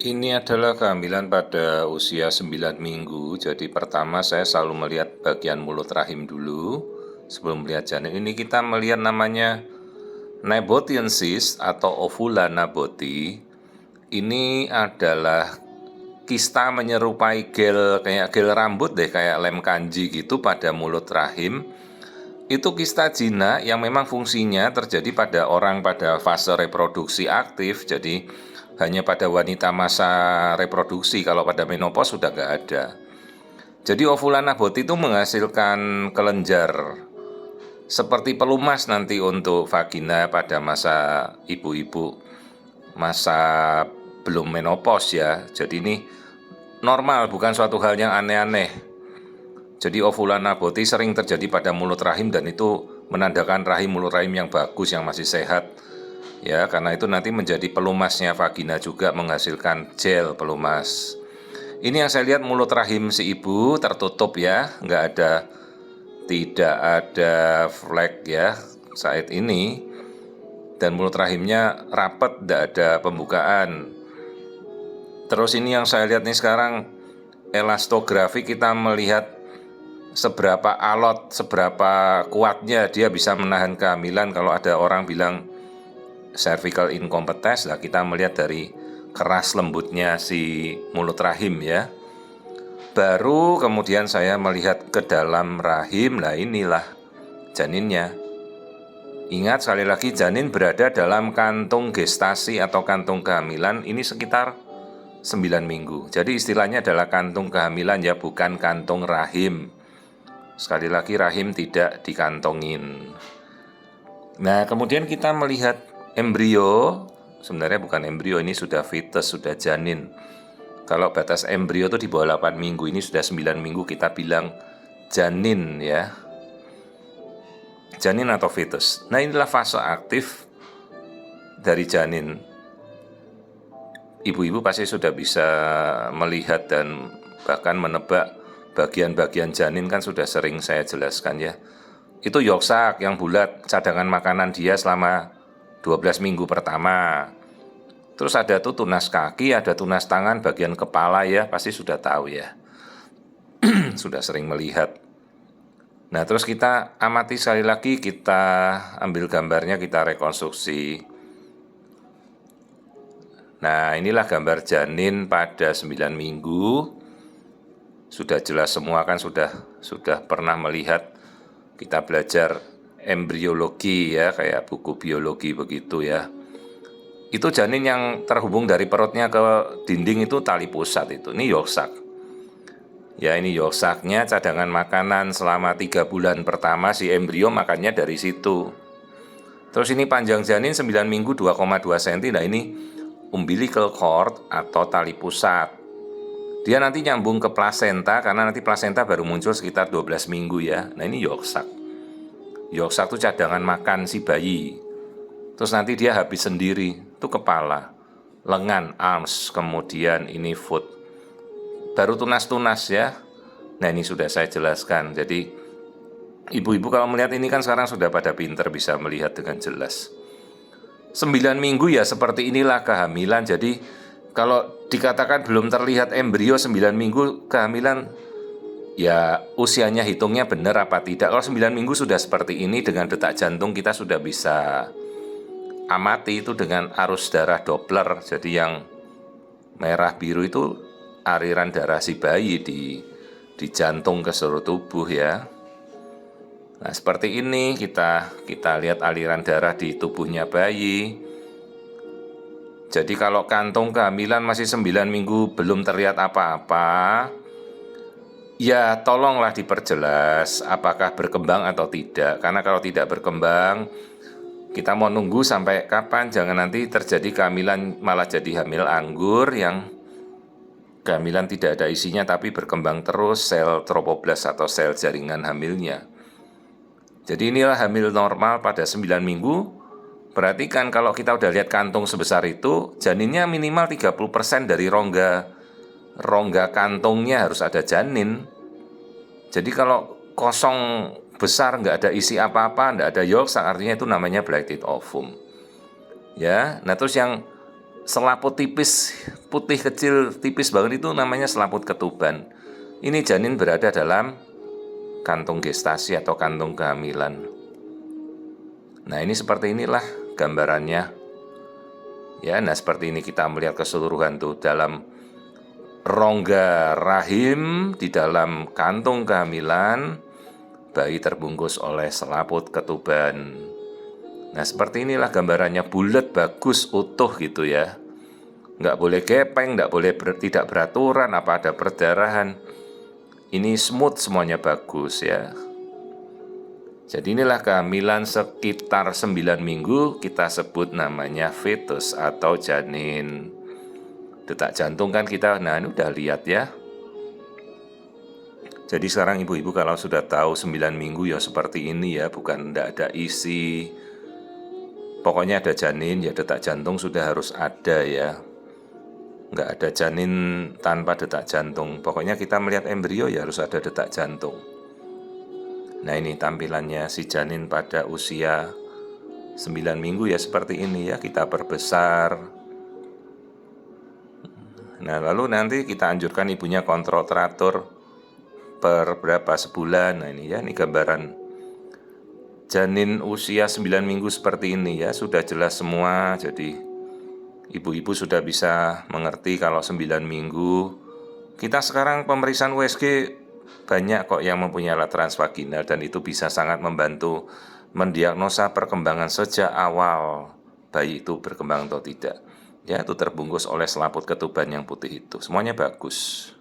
Ini adalah kehamilan pada usia 9 minggu. Jadi pertama saya selalu melihat bagian mulut rahim dulu sebelum melihat janin. Ini kita melihat namanya Nabothian cyst atau ovula naboti. Ini adalah kista menyerupai kayak gel rambut deh, kayak lem kanji gitu pada mulut rahim. Itu kista jinak yang memang fungsinya terjadi pada orang pada fase reproduksi aktif. Jadi hanya pada wanita masa reproduksi, kalau pada menopause sudah nggak ada. Jadi ovula naboti itu menghasilkan kelenjar seperti pelumas nanti untuk vagina pada masa ibu-ibu masa belum menopause ya. Jadi ini normal, bukan suatu hal yang aneh-aneh. Jadi ovula naboti sering terjadi pada mulut rahim dan itu menandakan mulut rahim yang bagus, yang masih sehat. Ya, karena itu nanti menjadi pelumasnya vagina juga menghasilkan gel pelumas. Ini yang saya lihat mulut rahim si ibu tertutup ya, tidak ada flek ya saat ini. Dan mulut rahimnya rapat, tidak ada pembukaan. Terus ini yang saya lihat nih sekarang, elastografi, kita melihat seberapa alot, seberapa kuatnya dia bisa menahan kehamilan. Kalau ada orang bilang cervical incompetence, nah kita melihat dari keras lembutnya si mulut rahim ya. Baru kemudian saya melihat ke dalam rahim, nah inilah janinnya. Ingat sekali lagi, janin berada dalam kantung gestasi atau kantung kehamilan ini sekitar 9 minggu. Jadi istilahnya adalah kantung kehamilan ya, bukan kantung rahim. Sekali lagi, rahim tidak dikantongin. Nah, kemudian kita melihat embrio. Sebenarnya bukan embrio, ini sudah fetus, sudah janin. Kalau batas embrio itu di bawah 8 minggu, ini sudah 9 minggu, kita bilang janin ya. Janin atau fetus. Nah, inilah fase aktif dari janin. Ibu-ibu pasti sudah bisa melihat dan bahkan menebak bagian-bagian janin, kan sudah sering saya jelaskan ya. Itu yolk sac yang bulat, cadangan makanan dia selama 12 minggu pertama. Terus ada tuh tunas kaki, ada tunas tangan, bagian kepala ya, pasti sudah tahu ya. Sudah sering melihat. Nah, terus kita amati sekali lagi, kita ambil gambarnya, kita rekonstruksi. Nah, inilah gambar janin pada 9 minggu. Sudah jelas semua kan, sudah pernah melihat, kita belajar embriologi ya, kayak buku biologi begitu ya. Itu janin yang terhubung dari perutnya ke dinding itu tali pusat itu. Ini yolk sac. Ya, ini yolk sac-nya, cadangan makanan selama 3 bulan pertama si embrio makannya dari situ. Terus ini panjang janin 9 minggu 2,2 cm. Nah, ini umbilical cord atau tali pusat. Dia nanti nyambung ke plasenta, karena nanti plasenta baru muncul sekitar 12 minggu ya. Nah, ini yolk sac. Yolk sac itu cadangan makan si bayi. Terus nanti dia habis sendiri, itu kepala, lengan, arms, kemudian ini foot. Baru tunas-tunas ya. Nah, ini sudah saya jelaskan. Jadi ibu-ibu kalau melihat ini kan sekarang sudah pada pinter, bisa melihat dengan jelas. 9 minggu ya seperti inilah kehamilan. Jadi kalau dikatakan belum terlihat embrio 9 minggu kehamilan, ya usianya hitungnya benar apa tidak. Kalau 9 minggu sudah seperti ini, dengan detak jantung kita sudah bisa amati itu dengan arus darah Doppler. Jadi yang merah biru itu aliran darah si bayi di jantung ke seluruh tubuh ya. Nah, seperti ini kita lihat aliran darah di tubuhnya bayi. Jadi kalau kantung kehamilan masih 9 minggu belum terlihat apa-apa, ya tolonglah diperjelas apakah berkembang atau tidak. Karena kalau tidak berkembang, kita mau nunggu sampai kapan? Jangan nanti terjadi kehamilan malah jadi hamil anggur, yang kehamilan tidak ada isinya tapi berkembang terus sel tropoblas atau sel jaringan hamilnya. Jadi inilah hamil normal pada 9 minggu. Perhatikan, kalau kita udah lihat kantung sebesar itu, janinnya minimal 30% dari rongga kantungnya harus ada janin. Jadi kalau kosong besar, nggak ada isi apa-apa, nggak ada yolk sac, artinya itu namanya blighted ovum. Ya, nah terus yang selaput tipis, putih kecil, tipis banget itu namanya selaput ketuban. Ini janin berada dalam kantung gestasi atau kantung kehamilan. Nah, ini seperti inilah gambarannya. Ya, nah seperti ini kita melihat keseluruhan tuh dalam rongga rahim, di dalam kantung kehamilan, bayi terbungkus oleh selaput ketuban. Nah, seperti inilah gambarannya, bulat, bagus, utuh gitu ya. Nggak boleh gepeng, nggak boleh tidak beraturan, apa ada perdarahan. Ini smooth, semuanya bagus ya. Jadi inilah kehamilan sekitar 9 minggu, kita sebut namanya fetus atau janin. Detak jantung kan kita, nah ini udah lihat ya. Jadi sekarang ibu-ibu kalau sudah tahu 9 minggu ya seperti ini ya, bukan enggak ada isi. Pokoknya ada janin ya detak jantung sudah harus ada ya. Nggak ada janin tanpa detak jantung. Pokoknya kita melihat embrio ya harus ada detak jantung. Nah, ini tampilannya si janin pada usia 9 minggu ya seperti ini ya, kita perbesar. Nah, lalu nanti kita anjurkan ibunya kontrol teratur per berapa sebulan. Nah, ini ya, ini gambaran janin usia 9 minggu seperti ini ya, sudah jelas semua. Jadi ibu-ibu sudah bisa mengerti kalau 9 minggu. Kita sekarang pemeriksaan USG banyak kok yang mempunyai alat transvaginal, dan itu bisa sangat membantu mendiagnosa perkembangan sejak awal bayi itu berkembang atau tidak. Ya, itu terbungkus oleh selaput ketuban yang putih itu. Semuanya bagus.